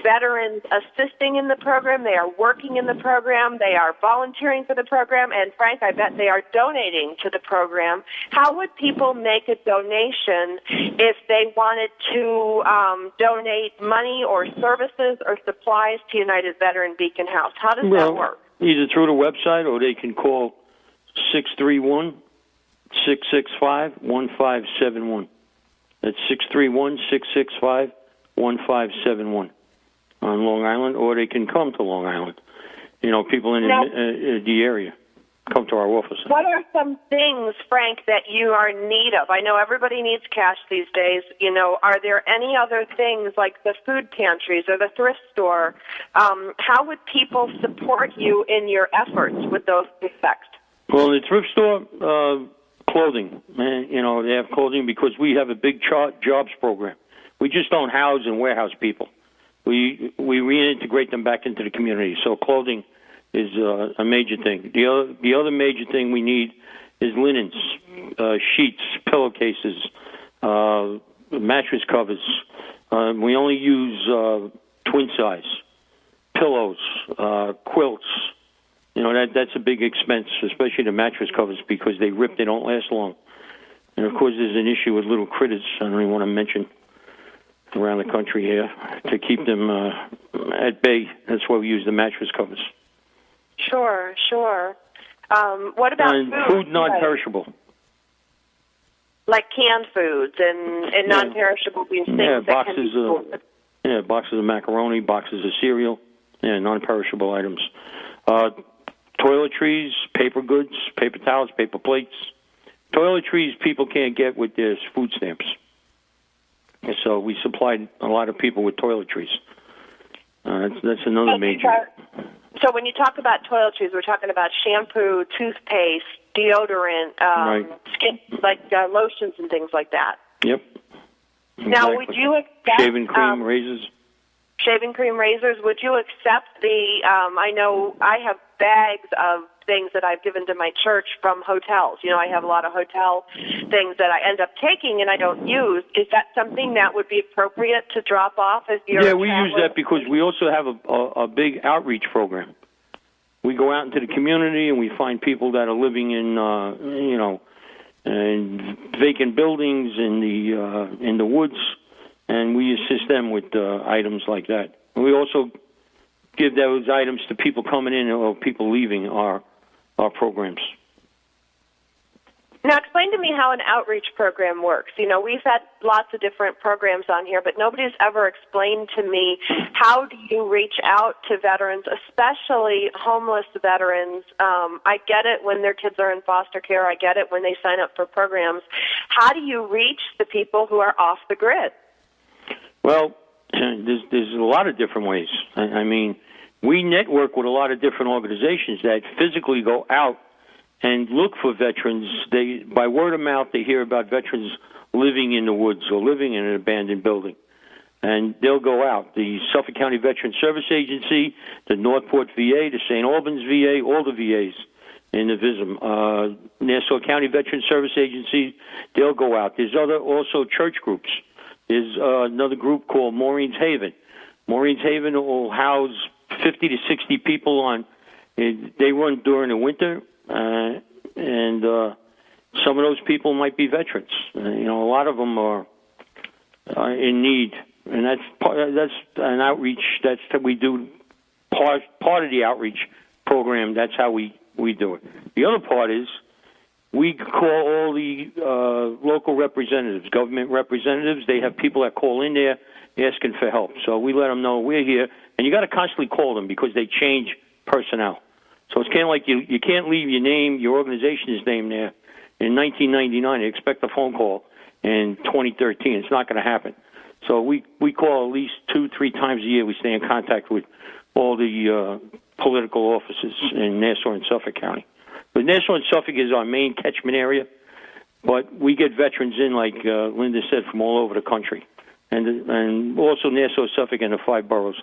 veterans assisting in the program, they are working in the program, they are volunteering for the program, and Frank, I bet they are donating to the program. How would people make a donation if they wanted to donate money or services or supplies to United Veteran Beacon House? How does that work? Either through the website or they can call 631-665-1571. That's 631-665-1571. On Long Island, or they can come to Long Island. You know, people in the area come to our office. What are some things, Frank, that you are in need of? I know everybody needs cash these days. You know, are there any other things like the food pantries or the thrift store? How would people support you in your efforts with those respects? Well, in the thrift store, clothing. You know, they have clothing because we have a big jobs program. We just don't house and warehouse people. We reintegrate them back into the community. So clothing is a major thing. The other major thing we need is linens, sheets, pillowcases, mattress covers. We only use twin size pillows, quilts. You know, that's a big expense, especially the mattress covers, because they rip. They don't last long. And of course, there's an issue with little critters. I don't even want to mention around the country here to keep them at bay. That's why we use the mattress covers. Sure. What about food? Non-perishable. Like canned foods and non-perishable things. Yeah, boxes of macaroni, boxes of cereal, non-perishable items. Toiletries, paper goods, paper towels, paper plates. Toiletries people can't get with their food stamps. So we supplied a lot of people with toiletries. That's another major. So when you talk about toiletries, we're talking about shampoo, toothpaste, deodorant, skin, like lotions and things like that. Yep. Exactly. Now, would you accept shaving cream, razors? Shaving cream, razors. Would you accept the? I know I have bags of things that I've given to my church from hotels. You know, I have a lot of hotel things that I end up taking and I don't use. Is that something that would be appropriate to drop off as you're we use that because we also have a big outreach program. We go out into the community and we find people that are living in, in vacant buildings in the woods, and we assist them with items like that. And we also give those items to people coming in or people leaving our programs. Now, explain to me how an outreach program works. You know, we've had lots of different programs on here, but nobody's ever explained to me how do you reach out to veterans, especially homeless veterans. I get it when their kids are in foster care. I get it when they sign up for programs. How do you reach the people who are off the grid? Well, there's a lot of different ways. I mean, we network with a lot of different organizations that physically go out and look for veterans. By word of mouth, they hear about veterans living in the woods or living in an abandoned building. And they'll go out. The Suffolk County Veteran Service Agency, the Northport VA, the St. Albans VA, all the VAs in the VISM. Nassau County Veteran Service Agency, they'll go out. There's also church groups. There's another group called Maureen's Haven. Maureen's Haven will house 50 to 60 people on. They run during the winter. And some of those people might be veterans. A lot of them are in need, and that's an outreach. That's that we do part of the outreach program. That's how we do it. The other part is we call all the local representatives, government representatives. They have people that call in there asking for help. So we let them know we're here, and you got to constantly call them because they change personnel. So it's kind of like you can't leave your name, your organization's name there. In 1999, they expect a phone call. In 2013, it's not going to happen. So we call at least 2-3 times a year. We stay in contact with all the political offices in Nassau and Suffolk County. But Nassau and Suffolk is our main catchment area. But we get veterans in, like Linda said, from all over the country. And also Nassau, Suffolk, and the 5 boroughs.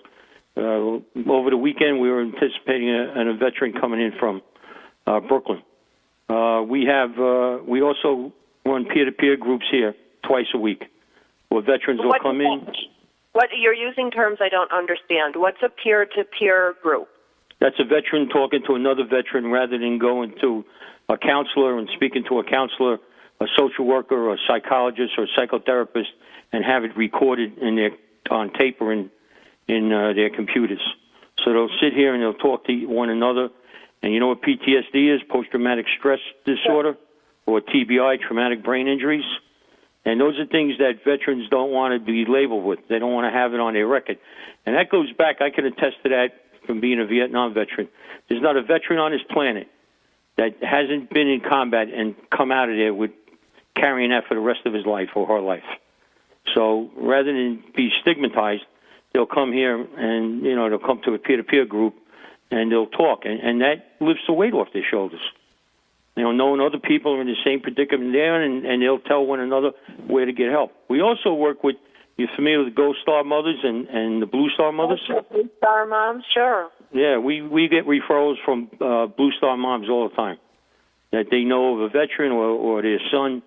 Over the weekend, we were anticipating a veteran coming in from Brooklyn. We also run peer-to-peer groups here twice a week, where veterans will come in. What you're using terms I don't understand. What's a peer-to-peer group? That's a veteran talking to another veteran rather than going to a counselor and speaking to a counselor, a social worker, or a psychologist, or a psychotherapist, and have it recorded on tape or in their computers. So they'll sit here and they'll talk to one another. And you know what PTSD is, post-traumatic stress disorder, or TBI, traumatic brain injuries? And those are things that veterans don't want to be labeled with. They don't want to have it on their record. And that goes back, I can attest to that from being a Vietnam veteran. There's not a veteran on this planet that hasn't been in combat and come out of there with carrying that for the rest of his life or her life. So rather than be stigmatized, they'll come here and, they'll come to a peer-to-peer group and they'll talk. And that lifts the weight off their shoulders. Knowing other people are in the same predicament there, and they'll tell one another where to get help. We also work with, you're familiar with the Gold Star Mothers and the Blue Star Mothers? Blue Star Moms, sure. Yeah, we get referrals from Blue Star Moms all the time, that they know of a veteran or their son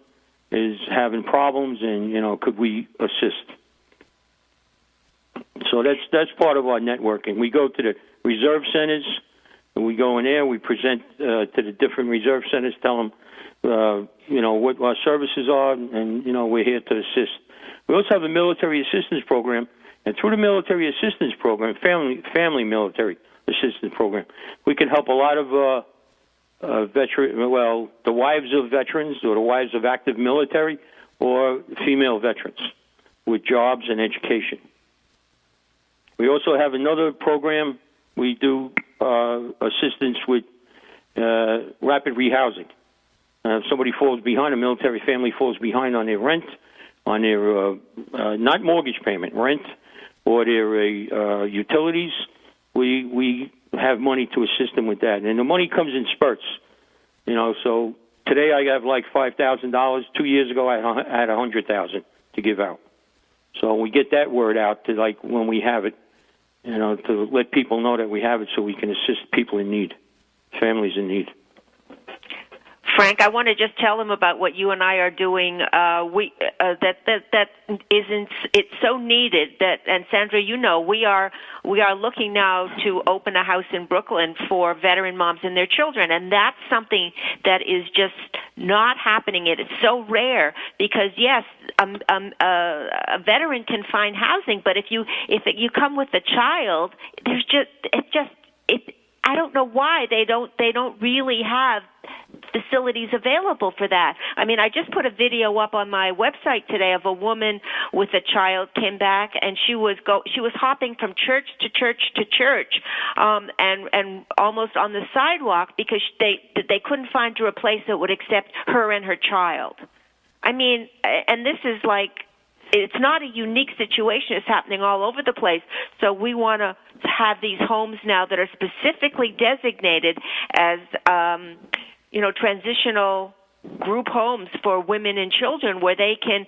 is having problems, and, could we assist? So that's part of our networking. We go to the reserve centers, and we go in there. We present to the different reserve centers, tell them, what our services are, and we're here to assist. We also have a military assistance program, and through the military assistance program, family military assistance program, we can help a lot of the wives of veterans or the wives of active military or female veterans with jobs and education. We also have another program. We do assistance with rapid rehousing. If somebody falls behind, a military family falls behind on their rent, on their not mortgage payment, rent, or their utilities, we have money to assist them with that. And the money comes in spurts. So today I have like $5,000. 2 years ago I had $100,000 to give out. So we get that word out to like when we have it, to let people know that we have it so we can assist people in need, families in need. Frank, I want to just tell them about what you and I are doing. It's so needed that, and Sandra, you know, we are looking now to open a house in Brooklyn for veteran moms and their children, and that's something that is just not happening. It is so rare because yes, a veteran can find housing, but if you come with a child, I don't know why they don't really have facilities available for that. I mean, I just put a video up on my website today of a woman with a child came back, and she was hopping from church to church to church, and almost on the sidewalk because they couldn't find her a place that would accept her and her child. I mean, and this is like, it's not a unique situation. It's happening all over the place. So we want to have these homes now that are specifically designated as, transitional group homes for women and children where they can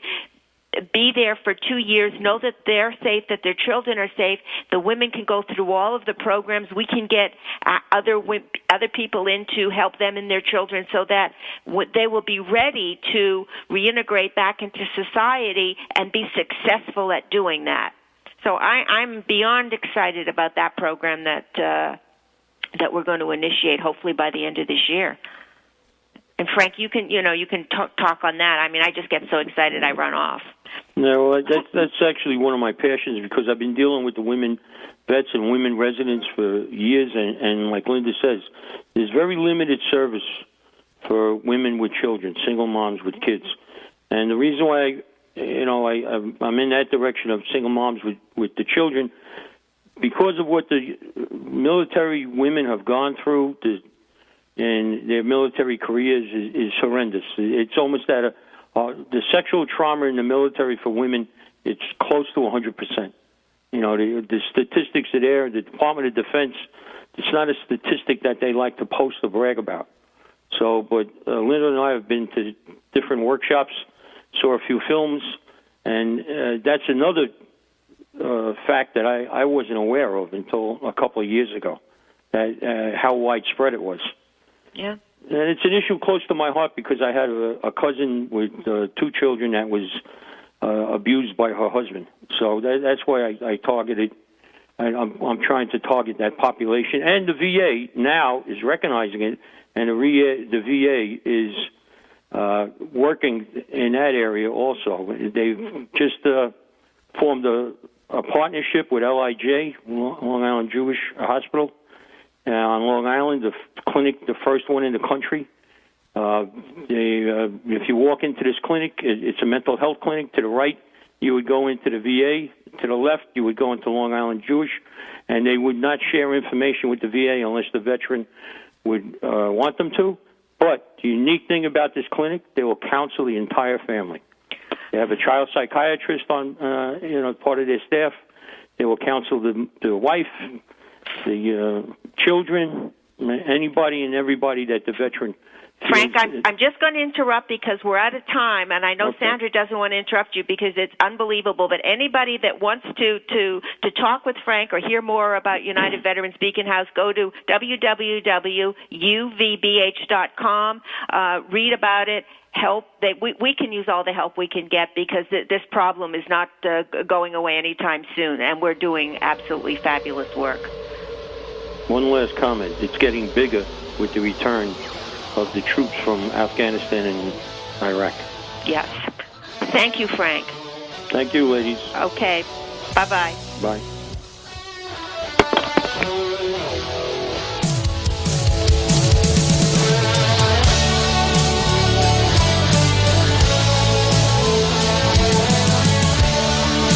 be there for 2 years, know that they're safe, that their children are safe. The women can go through all of the programs. We can get other people in to help them and their children so that they will be ready to reintegrate back into society and be successful at doing that. So I'm beyond excited about that program that we're going to initiate hopefully by the end of this year. And Frank, you can talk on that. I mean, I just get so excited I run off. No, well, that's actually one of my passions because I've been dealing with the women vets and women residents for years, and like Linda says, there's very limited service for women with children, single moms with kids. And the reason why, I'm in that direction of single moms with the children, because of what the military women have gone through in their military careers is horrendous. It's almost that the sexual trauma in the military for women, it's close to 100%. The statistics are there. The Department of Defense, it's not a statistic that they like to post or brag about. So, but Linda and I have been to different workshops, saw a few films, and that's another fact that I wasn't aware of until a couple of years ago, that how widespread it was. Yeah. And it's an issue close to my heart because I had a cousin with 2 children that was abused by her husband. So that's why I targeted. I'm trying to target that population. And the VA now is recognizing it, and the VA is working in that area also. They've just formed a partnership with LIJ, Long Island Jewish Hospital, on Long Island, the clinic, the first one in the country. If you walk into this clinic, it's a mental health clinic. To the right, you would go into the VA. To the left, you would go into Long Island Jewish, and they would not share information with the VA unless the veteran would want them to. But the unique thing about this clinic, they will counsel the entire family. They have a child psychiatrist on, part of their staff. They will counsel the wife, the children, anybody and everybody that the veteran. Frank, I'm just going to interrupt because we're out of time, and I know Sandra doesn't want to interrupt you because it's unbelievable. But anybody that wants to talk with Frank or hear more about United Veterans Beacon House, go to www.uvbh.com, read about it. Help. We can use all the help we can get because this problem is not going away anytime soon, and we're doing absolutely fabulous work. One last comment. It's getting bigger with the return of the troops from Afghanistan and Iraq. Yes. Thank you, Frank. Thank you, ladies. Okay. Bye-bye. Bye.